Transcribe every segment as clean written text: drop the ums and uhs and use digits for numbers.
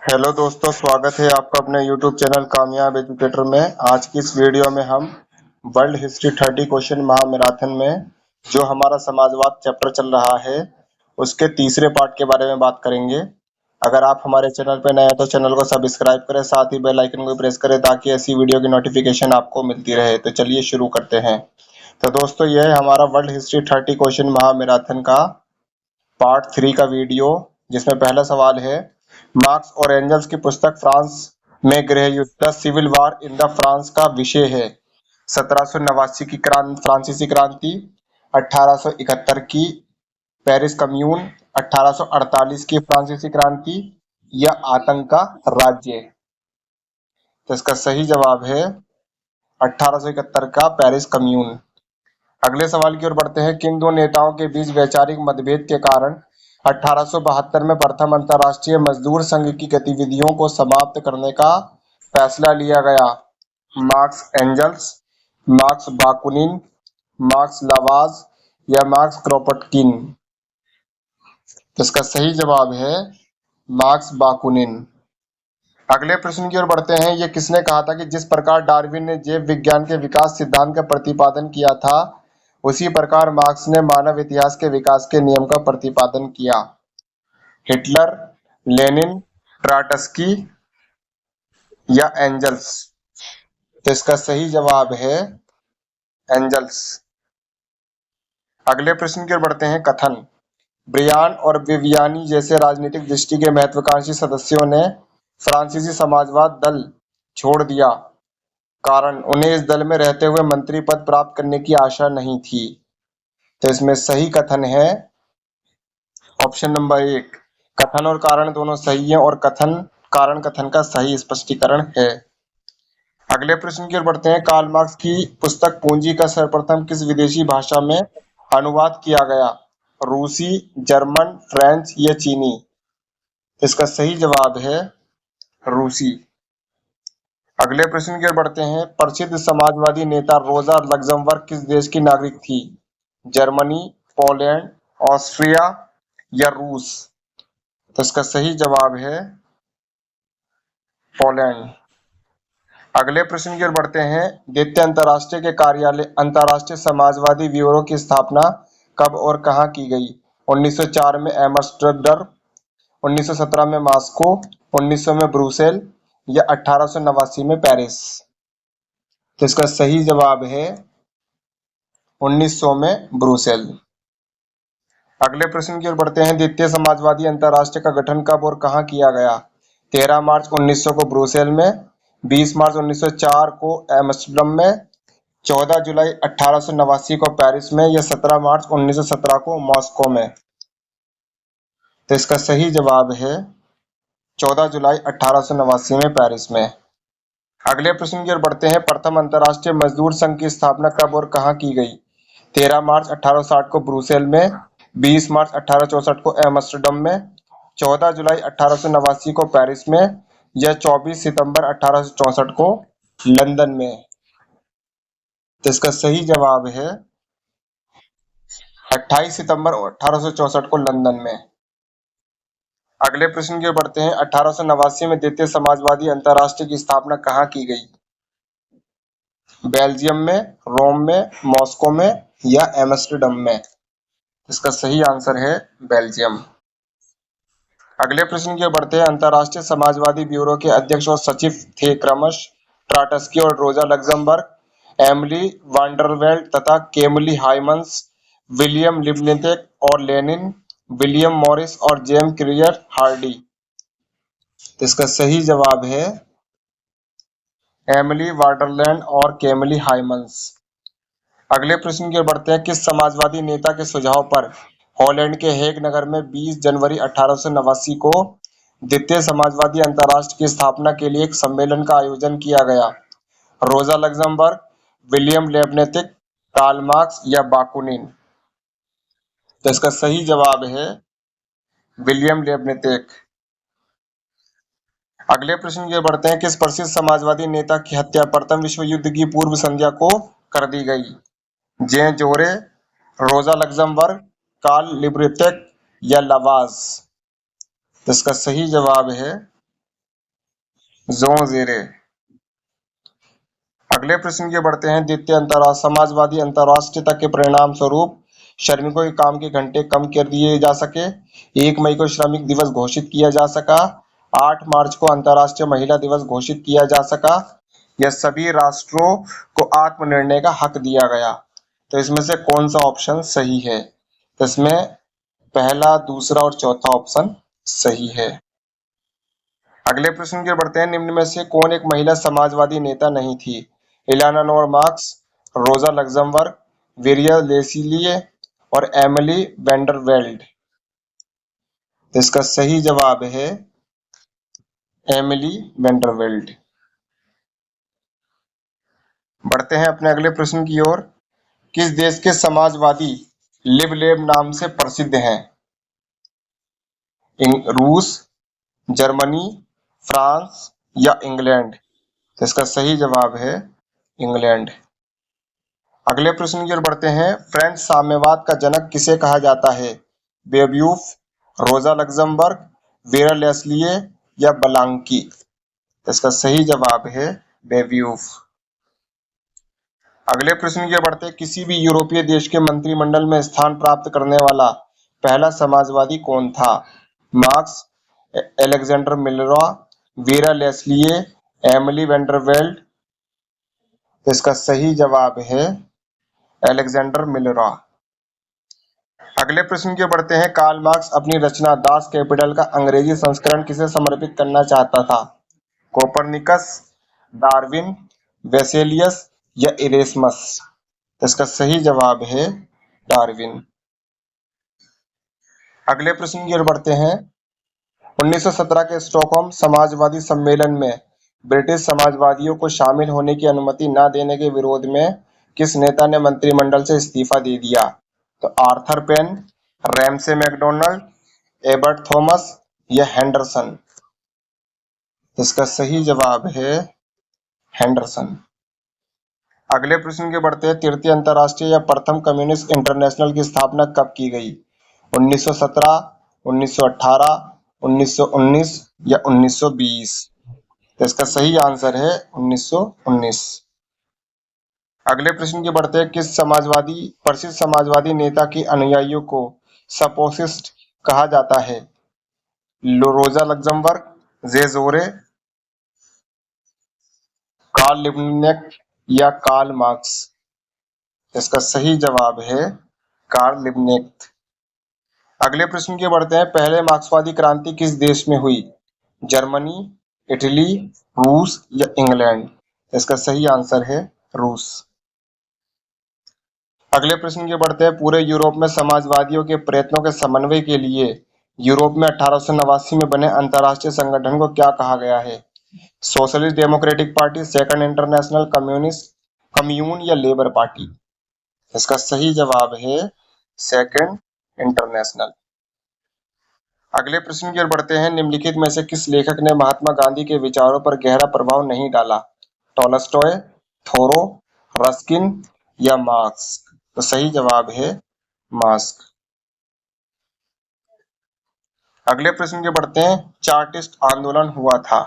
Hello दोस्तों, स्वागत है आपका अपने YouTube चैनल कामयाब एजुकेटर में। आज की इस वीडियो में हम वर्ल्ड हिस्ट्री 30 क्वेश्चन महामैराथन में जो हमारा समाजवाद चैप्टर चल रहा है उसके तीसरे पार्ट के बारे में बात करेंगे। अगर आप हमारे चैनल पर नए हैं तो चैनल को सब्सक्राइब करें, साथ ही बेल आइकन को प्रेस करें ताकि ऐसी वीडियो की नोटिफिकेशन आपको मिलती रहे। तो चलिए शुरू करते हैं। तो दोस्तों, यह है हमारा वर्ल्ड हिस्ट्री 30 क्वेश्चन महामैराथन का पार्ट 3 का वीडियो, जिसमें पहला सवाल है, मार्क्स और एंजल्स की पुस्तक फ्रांस में गृह युद्ध the civil war in the France का विषय है। 1789 की फ्रांसीसी क्रांति, 1871 की पेरिस कम्यून, 1848 की फ्रांसीसी क्रांति या आतंक का राज्य। तो इसका सही जवाब है 1871 का पेरिस कम्यून। अगले सवाल की ओर बढ़ते हैं। किन दो नेताओं के बीच वैचारिक मतभेद के कारण 1872 में प्रथम अंतर्राष्ट्रीय मजदूर संघ की गतिविधियों को समाप्त करने का फैसला लिया गया? Marx Engels, Marx Bakunin, Marx लावाज या मार्क्स क्रोपटकिन। इसका सही जवाब है मार्क्स बाकुनिन। अगले प्रश्न की ओर बढ़ते हैं। यह किसने कहा था कि जिस प्रकार डार्विन ने जैव विज्ञान के विकास सिद्धांत का प्रतिपादन किया था, उसी प्रकार मार्क्स ने मानव इतिहास के विकास के नियम का प्रतिपादन किया? हिटलर, लेनिन, ट्राटस्की या एंजल्स। तो इसका सही जवाब है एंजल्स। अगले प्रश्न की ओर बढ़ते हैं। कथन, ब्रियान और विवियानी जैसे राजनीतिक दृष्टि के महत्वाकांक्षी सदस्यों ने फ्रांसीसी समाजवाद दल छोड़ दिया, कारण उन्हें इस दल में रहते हुए मंत्री पद प्राप्त करने की आशा नहीं थी। तो इसमें सही कथन है ऑप्शन नंबर 1। कथन और कारण दोनों सही है और कारण कथन का सही स्पष्टीकरण है। अगले प्रश्न की ओर बढ़ते हैं। कार्ल मार्क्स की पुस्तक पूंजी का सर्वप्रथम किस विदेशी भाषा में अनुवाद किया गया? रूसी, जर्मन, फ्रेंच या चीनी। इसका सही जवाब है रूसी। अगले प्रश्न की ओर बढ़ते हैं। प्रसिद्ध समाजवादी नेता रोजा लग्जमबर्ग किस देश की नागरिक थी? जर्मनी, पोलैंड, ऑस्ट्रिया या रूस। तो इसका सही जवाब है पोलैंड। अगले प्रश्न की ओर बढ़ते हैं। द्वितीय अंतर्राष्ट्रीय के कार्यालय अंतर्राष्ट्रीय समाजवादी ब्यूरो की स्थापना कब और कहां की गई? 1904 में एम्स्टर्डम, 1917 में मॉस्को, 1900 में ब्रुसेल या 1889 में पेरिस। तो इसका सही जवाब है 1900 में ब्रुसेल। अगले प्रश्न की ओर बढ़ते हैं। द्वितीय समाजवादी अंतर्राष्ट्रीय का गठन कब और कहां किया गया? 13 मार्च 1900 को ब्रुसेल में, 20 मार्च 1904 को एम्स्टर्डम में, 14 जुलाई 1889 को पेरिस में या 17 मार्च 1917 को मॉस्को में। तो इसका सही जवाब है 14 जुलाई 1889 में पेरिस में। अगले प्रश्न की ओर बढ़ते हैं। प्रथम अंतर्राष्ट्रीय मजदूर संघ की स्थापना कब और कहां की गई? 13 मार्च 1860 को ब्रुसेल में, 20 मार्च 1864 को एम्स्टर्डम में, 14 जुलाई 1889 को पेरिस में या 24 सितंबर 1864 को लंदन में। तो इसका सही जवाब है 28 सितंबर 1864 को लंदन में। अगले प्रश्न की ओर बढ़ते हैं। 1889 में द्वितीय समाजवादी अंतर्राष्ट्रीय की स्थापना कहां की गई? बेल्जियम में, रोम में, मॉस्को में या एम्स्टर्डम में। इसका सही आंसर है बेल्जियम। अगले प्रश्न की ओर बढ़ते हैं। अंतर्राष्ट्रीय समाजवादी ब्यूरो के अध्यक्ष और सचिव थे क्रमशः ट्राटस्की और रोजा लग्जमबर्ग, एमिली वांडरवेल्ट तथा केमली हाइमन्स, विलियम लिबनेट और लेनिन, विलियम मॉरिस और जेम्स क्लियर हार्डी। तो इसका सही जवाब है एमिली वांडरलैंड और केमली हाइमन्स। अगले प्रश्न की ओर बढ़ते हैं। किस समाजवादी नेता के सुझाव पर हॉलैंड के हेग नगर में 20 जनवरी 1889 को द्वितीय समाजवादी अंतर्राष्ट्रीय की स्थापना के लिए एक सम्मेलन का आयोजन किया गया? रोजा लग्जमबर्ग, विलियम लेबनेट, कार्ल मार्क्स या बाकुनिन। तो इसका सही जवाब है विलियम लेबनेट। अगले प्रश्न की ओर बढ़ते हैं। किस प्रसिद्ध समाजवादी नेता की हत्या प्रथम विश्व युद्ध की पूर्व संध्या को कर दी गई? जेन जोरे, रोजा लग्जमबर्ग, कार्ल लिब्रेटेक या लावाज। इसका सही जवाब है जोंजेरे। अगले प्रश्न की बढ़ते हैं। द्वितीय समाजवादी अंतर्राष्ट्रीयता के परिणाम स्वरूप श्रमिकों के काम के घंटे कम कर दिए जा सके। 1 मई को श्रमिक दिवस घोषित किया जा सका। 8 मार्च को अंतर्राष्ट्रीय महिला दिवस घोषित किया जा सका। या सभी राष्ट्रों को आत्मनिर्णय का हक दिया गया। तो इसमें से कौन सा ऑप्शन सही है? तो इसमें पहला, दूसरा और चौथा ऑप्शन सही है। अगले प्रश्न की ओर बढ़ते हैं। निम्न में से कौन एक महिला समाजवादी नेता नहीं थी? इलाना नोर मार्क्स, रोजा लग्जमबर्ग, वीरिया लेसिलिए और एमिली वेंडरवेल्ड। इसका सही जवाब है एमिली वेंडरवेल्ड। बढ़ते हैं अपने अगले प्रश्न की ओर। किस देश के समाजवादी लिब लेब नाम से प्रसिद्ध हैं? रूस, जर्मनी, फ्रांस या इंग्लैंड? तो इसका सही जवाब है इंग्लैंड। अगले प्रश्न की ओर बढ़ते हैं। फ्रेंच साम्यवाद का जनक किसे कहा जाता है? बेवूफ, रोजा लग्जमबर्ग, वेरा लेस्लिए या बलांकी? इसका सही जवाब है बेवूफ। अगले प्रश्न की ओर बढ़ते हैं। किसी भी यूरोपीय देश के मंत्रिमंडल में स्थान प्राप्त करने वाला पहला समाजवादी कौन था? Marx, Alexander Millerand, Vera Leslie, Emile Vandervelde? इसका सही जवाब है अलेक्जेंडर मिलरॉ। अगले प्रश्न की ओर बढ़ते हैं। कार्ल मार्क्स अपनी रचना दास कैपिटल का अंग्रेजी संस्करण किसे समर्पित करना चाहता था? कोपरनिकस, डार्विन, वेसेलियस या इरेस्मस? इसका सही जवाब है डार्विन। अगले प्रश्न की ओर बढ़ते हैं। 1917 के स्टॉकहोम समाजवादी सम्मेलन में ब्रिटिश समाजवादियों को शामिल होने की अनुमति न देने के विरोध में किस नेता ने मंत्रिमंडल से इस्तीफा दे दिया? तो Arthur Penn, Ramsay MacDonald, Ebert Thomas या हेंडरसन? इसका सही जवाब है हेंडरसन। अगले प्रश्न के बढ़ते हैं। तृतीय अंतर्राष्ट्रीय या प्रथम कम्युनिस्ट इंटरनेशनल की स्थापना कब की गई? 1917, 1918, 1919 या 1920? तो इसका सही आंसर है 1919। अगले प्रश्न की बढ़ते हैं। किस प्रसिद्ध समाजवादी नेता के अनुयायियों को सपोसिस्ट कहा जाता है? रोजा लग्जमबर्ग, जेजोरे, कार्ल लिबनेक्ट या कार्ल मार्क्स? इसका सही जवाब है कार्ल लिबनेक्ट। अगले प्रश्न की बढ़ते हैं। पहले मार्क्सवादी क्रांति किस देश में हुई? जर्मनी, इटली, रूस या इंग्लैंड? इसका सही आंसर है रूस। अगले प्रश्न की बढ़ते हैं। पूरे यूरोप में समाजवादियों के प्रयत्नों के समन्वय के लिए यूरोप में 1889 में बने अंतर्राष्ट्रीय संगठन को क्या कहा गया है? Socialist democratic party, second international, commune या लेबर पार्टी? इसका सही जवाब है सेकंड इंटरनेशनल। अगले प्रश्न की ओर बढ़ते हैं। निम्नलिखित में से किस लेखक ने महात्मा गांधी के विचारों पर गहरा प्रभाव नहीं डाला? टॉलस्टॉय, थोरो, रस्किन या मार्क्स? तो सही जवाब है मार्क्स। अगले प्रश्न की बढ़ते हैं। चार्टिस्ट आंदोलन हुआ था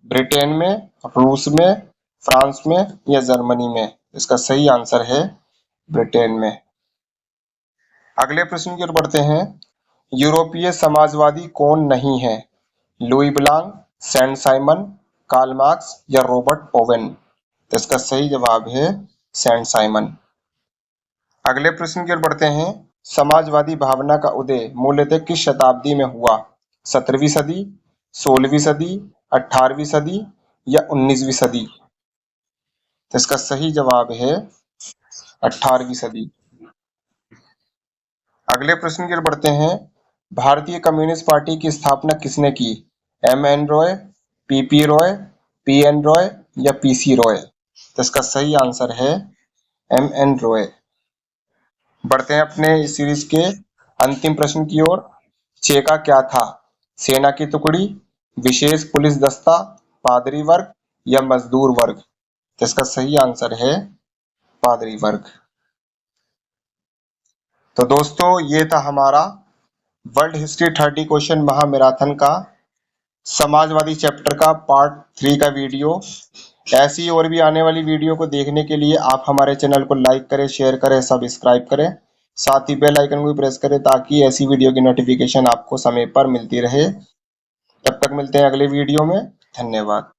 ब्रिटेन में, रूस में, फ्रांस में या जर्मनी में? इसका सही आंसर है ब्रिटेन में। अगले प्रश्न की ओर बढ़ते हैं। यूरोपीय समाजवादी कौन नहीं है? Louis Blanc, Saint Simon, Karl Marx या रॉबर्ट ओवेन? तो इसका सही जवाब है सेंट साइमन। अगले प्रश्न की ओर बढ़ते हैं। समाजवादी भावना का उदय मूलतः किस शताब्दी में हुआ? 17वीं सदी, 16वीं सदी, 18वीं सदी या 19वीं सदी? तो इसका सही जवाब है 18वीं सदी। अगले प्रश्न की ओर बढ़ते हैं। भारतीय कम्युनिस्ट पार्टी की स्थापना किसने की? M N. Roy, P P. Roy, P N. Roy या पी.सी. रॉय? तो इसका सही आंसर है एम.एन. रॉय। बढ़ते हैं अपने इस सीरीज के अंतिम प्रश्न की ओर। चेका क्या था? सेना की टुकड़ी, विशेष पुलिस दस्ता, पादरी वर्ग या मजदूर वर्ग? तो इसका सही आंसर है पादरी वर्ग। तो दोस्तों ये था हमारा वर्ल्ड हिस्ट्री 30 क्वेश्चन महामैराथन का समाजवादी चैप्टर का पार्ट 3 का वीडियो। ऐसी और भी आने वाली वीडियो को देखने के लिए आप हमारे चैनल को लाइक करें, शेयर करें, सब्सक्राइब करें, साथ ही बेल आइकन को भी प्रेस करें ताकि ऐसी वीडियो की नोटिफिकेशन आपको समय पर मिलती रहे। तब तक मिलते हैं अगले वीडियो में। धन्यवाद।